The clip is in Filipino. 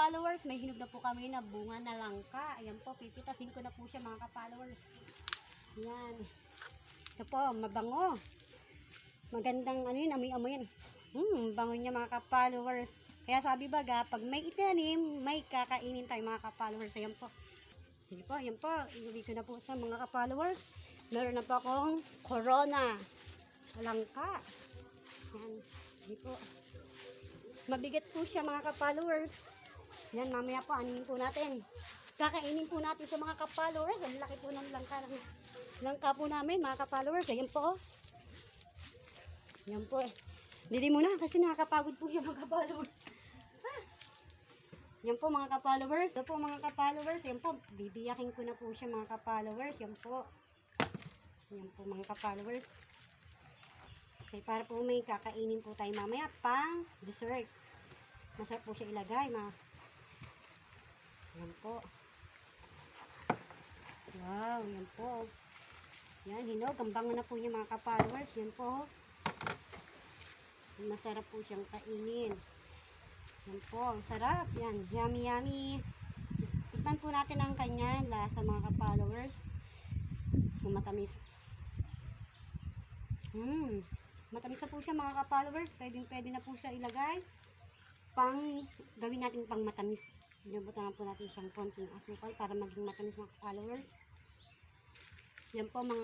ka-followers, may hinog na po kami na bunga na langka. Ayan po, pipitasin ko na po siya mga ka-followers. Ayan. Ito po, mabango. Magandang ano yun, amoy-amoy yan. Bango niya mga ka-followers. Kaya sabi baga, pag may itanim, may kakainin tayo mga ka-followers. Ayan po. Sige po, ayan po. Inuwi ko na po sa mga ka-followers. Meron na po akong corona. Langka. Ayan. Sige po. Mabigat po siya mga ka-followers. Yan, mamaya po, aninin po natin. Kakainin po natin sa mga ka-followers. Ang laki po ng langka po namin, mga ka-followers. Ayan po. Ayan po. Dili mo na kasi nakakapagod po siya mga ka-followers. Yan po mga ka-followers. Yan po mga ka-followers. Yan po, bibiyakin ko na po siya mga ka-followers. Yan po. Yan po mga ka-followers. Okay, para po may kakainin po tayo mamaya pang dessert. Masarap po siya ilagay, yan po. Wow, yan po. Yan, hinog. Ang bango na po niya mga ka-followers. Yan po. Masarap po siyang kainin. Yan po, ang sarap. Yan, yummy yummy. Tikman po natin ang kanya lasa mga ka-followers. Matamis. Matamis na po siya mga ka-followers. Pwede na po siya ilagay. Gawin natin pang matamis. Nilabutan po natin siyang konting asukal para maging matamis mga ka-followers. Yan po mga